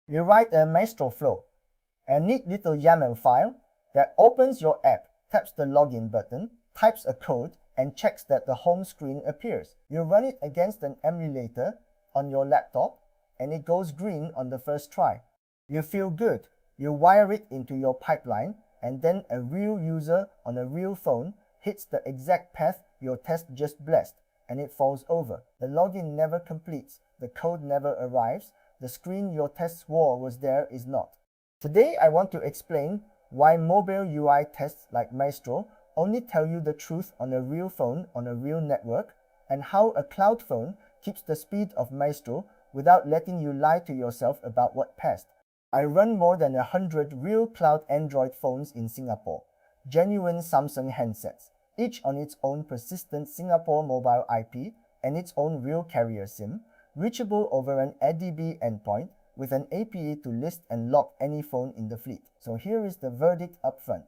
You write a Maestro flow, a neat little YAML file that opens your app, taps the login button, types a code, and checks that the home screen appears. You run it against an emulator on your laptop, and it goes green on the first try. You feel good. You wire it into your pipeline, and then a real user on a real phone hits the exact path your test just blessed, and it falls over. The login never completes, the code never arrives, the screen your test swore was there is not. Today I want to explain why mobile UI tests like Maestro only tell you the truth on a real phone on a real network, and how a cloud phone keeps the speed of Maestro without letting you lie to yourself about what passed. I run more than 100 real cloud Android phones in Singapore, genuine Samsung handsets, each on its own persistent Singapore mobile IP and its own real carrier SIM, reachable over an ADB endpoint with an API to list and lock any phone in the fleet. So here is the verdict up front.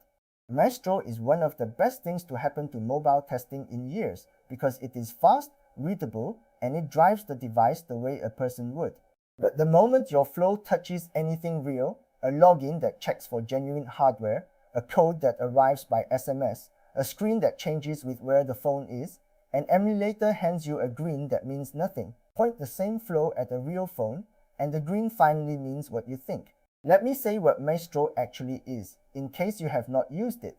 Maestro is one of the best things to happen to mobile testing in years because it is fast, readable, and it drives the device the way a person would. But the moment your flow touches anything real, a login that checks for genuine hardware, a code that arrives by SMS, a screen that changes with where the phone is, an emulator hands you a green that means nothing. Point the same flow at a real phone, and the green finally means what you think. Let me say what Maestro actually is, in case you have not used it.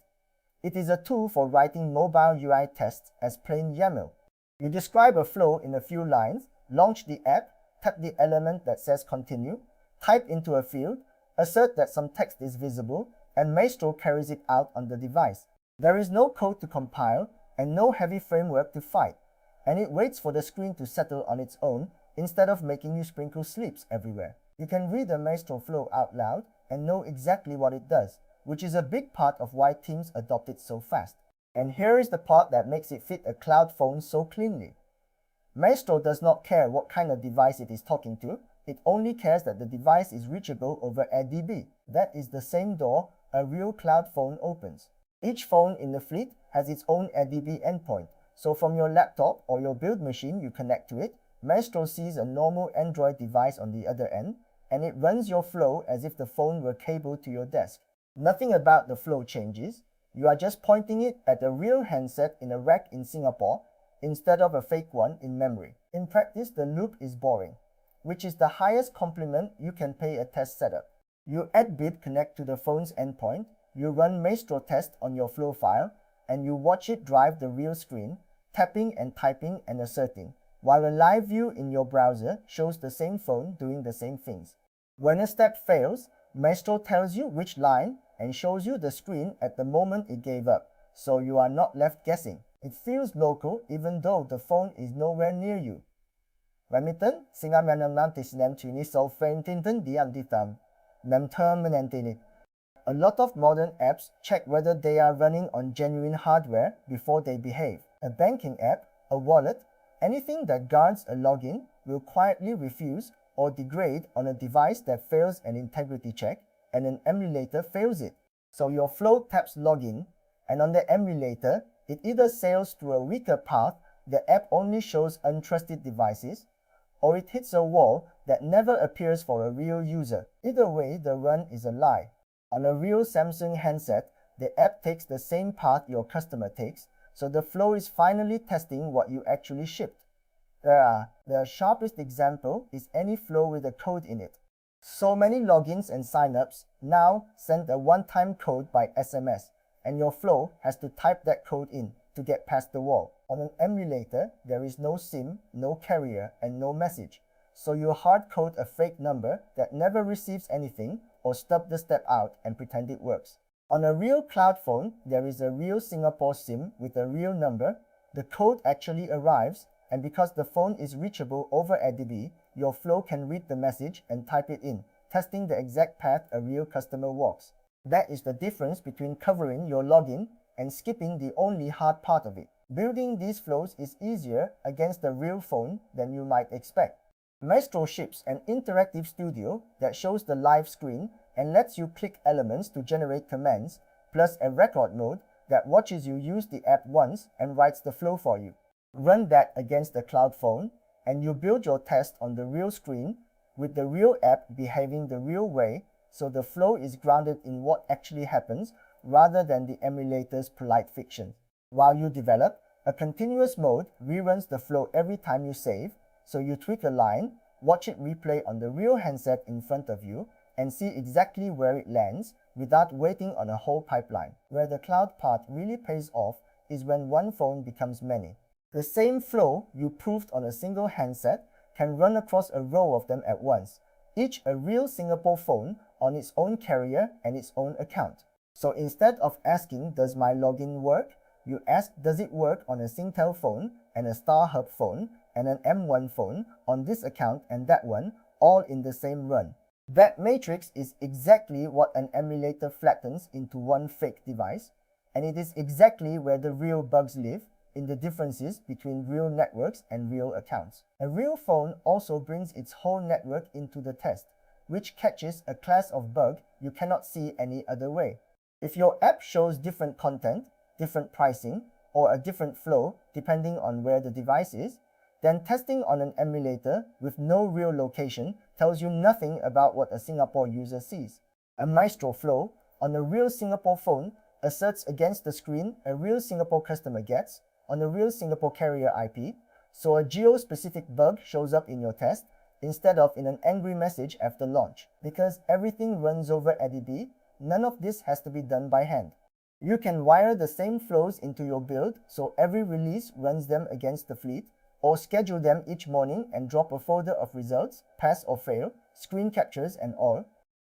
It is a tool for writing mobile UI tests as plain YAML. You describe a flow in a few lines, launch the app, tap the element that says continue, type into a field, assert that some text is visible, and Maestro carries it out on the device. There is no code to compile and no heavy framework to fight, and it waits for the screen to settle on its own instead of making you sprinkle sleeps everywhere. You can read the Maestro flow out loud and know exactly what it does, which is a big part of why teams adopt it so fast. And here is the part that makes it fit a cloud phone so cleanly. Maestro does not care what kind of device it is talking to, it only cares that the device is reachable over ADB. That is the same door a real cloud phone opens. Each phone in the fleet has its own ADB endpoint, so from your laptop or your build machine you connect to it, Maestro sees a normal Android device on the other end, and it runs your flow as if the phone were cabled to your desk. Nothing about the flow changes, you are just pointing it at a real handset in a rack in Singapore instead of a fake one in memory. In practice, the loop is boring, which is the highest compliment you can pay a test setup. You add bit connect to the phone's endpoint, you run Maestro test on your flow file, and you watch it drive the real screen, tapping and typing and asserting, while a live view in your browser shows the same phone doing the same things. When a step fails, Maestro tells you which line and shows you the screen at the moment it gave up, so you are not left guessing. It feels local even though the phone is nowhere near you. Remington, singa menam tisnem tuni so faintinten dianditam, mem terminantinit. A lot of modern apps check whether they are running on genuine hardware before they behave. A banking app, a wallet, anything that guards a login will quietly refuse or degrade on a device that fails an integrity check and an emulator fails it. So your flow taps login, and on the emulator, it either sails through a weaker path the app only shows untrusted devices, or it hits a wall that never appears for a real user. Either way, the run is a lie. On a real Samsung handset, the app takes the same path your customer takes, so the flow is finally testing what you actually shipped. The sharpest example is any flow with a code in it. So many logins and signups now send a one-time code by SMS, and your flow has to type that code in to get past the wall. On an emulator, there is no SIM, no carrier, and no message, so you hard code a fake number that never receives anything or stub the step out and pretend it works. On a real cloud phone, there is a real Singapore SIM with a real number, the code actually arrives, and because the phone is reachable over ADB, your flow can read the message and type it in, testing the exact path a real customer walks. That is the difference between covering your login and skipping the only hard part of it. Building these flows is easier against a real phone than you might expect. Maestro ships an interactive studio that shows the live screen and lets you click elements to generate commands, plus a record mode that watches you use the app once and writes the flow for you. Run that against a cloud phone, and you build your test on the real screen with the real app behaving the real way, so the flow is grounded in what actually happens rather than the emulator's polite fiction. While you develop, a continuous mode reruns the flow every time you save, so you tweak a line, watch it replay on the real handset in front of you, and see exactly where it lands without waiting on a whole pipeline. Where the cloud part really pays off is when one phone becomes many. The same flow you proved on a single handset can run across a row of them at once, each a real Singapore phone on its own carrier and its own account. So instead of asking, does my login work? You ask, does it work on a Singtel phone and a StarHub phone and an M1 phone on this account and that one, all in the same run? That matrix is exactly what an emulator flattens into one fake device, and it is exactly where the real bugs live, in the differences between real networks and real accounts. A real phone also brings its whole network into the test, which catches a class of bug you cannot see any other way. If your app shows different content, different pricing, or a different flow depending on where the device is, then testing on an emulator with no real location tells you nothing about what a Singapore user sees. A Maestro flow on a real Singapore phone asserts against the screen a real Singapore customer gets on a real Singapore carrier IP, so a geo-specific bug shows up in your test instead of in an angry message after launch. Because everything runs over ADB, none of this has to be done by hand. You can wire the same flows into your build so every release runs them against the fleet, or schedule them each morning and drop a folder of results, pass or fail, screen captures and all.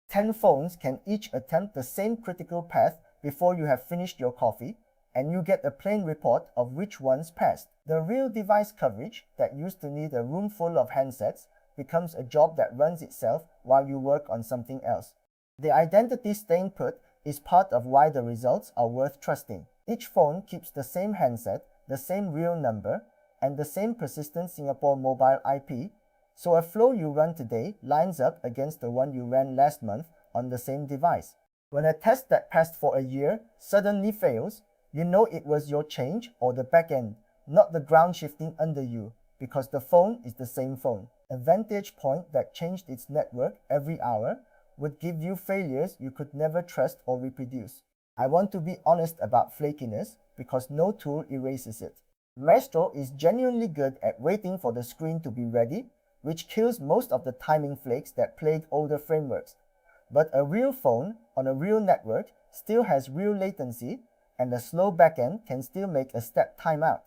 10 phones can each attempt the same critical path before you have finished your coffee, and you get a plain report of which ones passed. The real device coverage that used to need a room full of handsets becomes a job that runs itself while you work on something else. The identity staying put is part of why the results are worth trusting. Each phone keeps the same handset, the same real number, and the same persistent Singapore mobile IP, so a flow you run today lines up against the one you ran last month on the same device. When a test that passed for a year suddenly fails, you know it was your change or the backend, not the ground shifting under you, because the phone is the same phone. A vantage point that changed its network every hour would give you failures you could never trust or reproduce. I want to be honest about flakiness because no tool erases it. Maestro is genuinely good at waiting for the screen to be ready, which kills most of the timing flakes that plague older frameworks. But a real phone on a real network still has real latency, and a slow backend can still make a step timeout.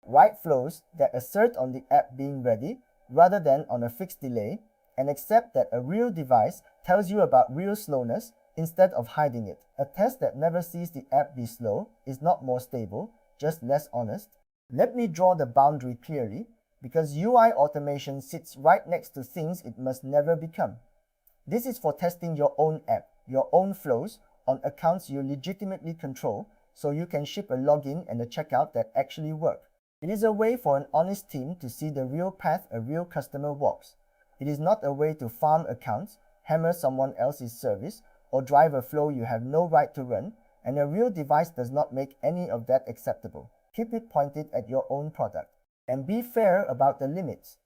Write flows that assert on the app being ready rather than on a fixed delay, and accept that a real device tells you about real slowness instead of hiding it. A test that never sees the app be slow is not more stable, just less honest. Let me draw the boundary clearly, because UI automation sits right next to things it must never become. This is for testing your own app, your own flows, on accounts you legitimately control, so you can ship a login and a checkout that actually work. It is a way for an honest team to see the real path a real customer walks. It is not a way to farm accounts, hammer someone else's service, or drive a flow you have no right to run, and a real device does not make any of that acceptable. Keep it pointed at your own product. And be fair about the limits.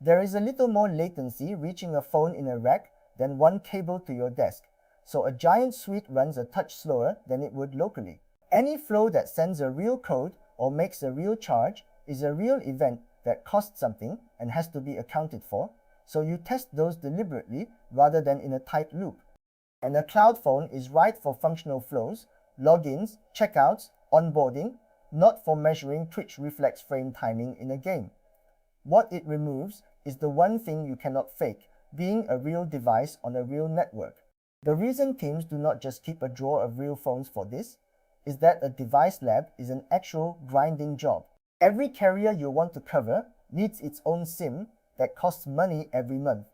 There is a little more latency reaching a phone in a rack than one cable to your desk, so a giant suite runs a touch slower than it would locally. Any flow that sends a real code or makes a real charge is a real event that costs something and has to be accounted for, so you test those deliberately rather than in a tight loop. And a cloud phone is right for functional flows, logins, checkouts, onboarding, not for measuring twitch reflex frame timing in a game. What it removes is the one thing you cannot fake, being a real device on a real network. The reason teams do not just keep a drawer of real phones for this is that a device lab is an actual grinding job. Every carrier you want to cover needs its own SIM that costs money every month.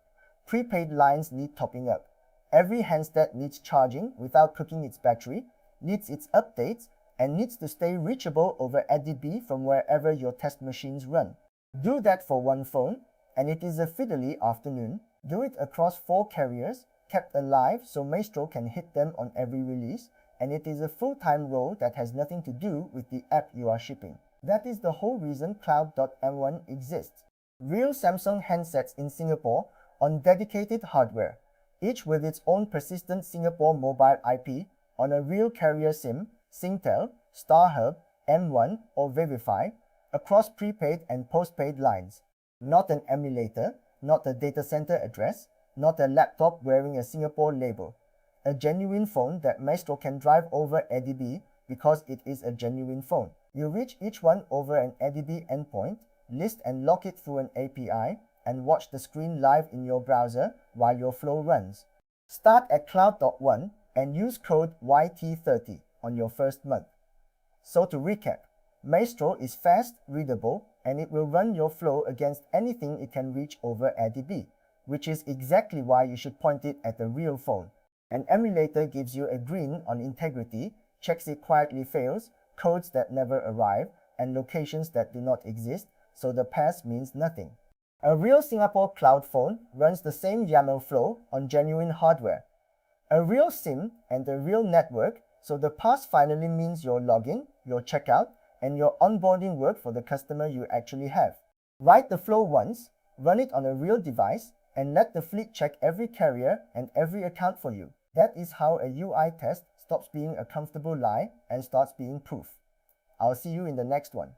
Prepaid lines need topping up. Every handset needs charging without cooking its battery, needs its updates, and needs to stay reachable over ADB from wherever your test machines run. Do that for one phone, and it is a fiddly afternoon. Do it across 4 carriers, kept alive so Maestro can hit them on every release, and it is a full-time role that has nothing to do with the app you are shipping. That is the whole reason cloudf.one exists. Real Samsung handsets in Singapore on dedicated hardware, each with its own persistent Singapore mobile IP on a real carrier SIM, Singtel, StarHub, M1 or Vivify, across prepaid and postpaid lines. Not an emulator, not a data center address, not a laptop wearing a Singapore label. A genuine phone that Maestro can drive over ADB because it is a genuine phone. You reach each one over an ADB endpoint, list and lock it through an API, and watch the screen live in your browser while your flow runs. Start at cloud.one and use code YT30 on your first month. So to recap, Maestro is fast, readable, and it will run your flow against anything it can reach over ADB, which is exactly why you should point it at a real phone. An emulator gives you a green on integrity, checks it quietly fails, codes that never arrive, and locations that do not exist, so the pass means nothing. A real Singapore cloud phone runs the same YAML flow on genuine hardware. A real SIM and a real network, so the pass finally means your login, your checkout, and your onboarding work for the customer you actually have. Write the flow once, run it on a real device, and let the fleet check every carrier and every account for you. That is how a UI test stops being a comfortable lie and starts being proof. I'll see you in the next one.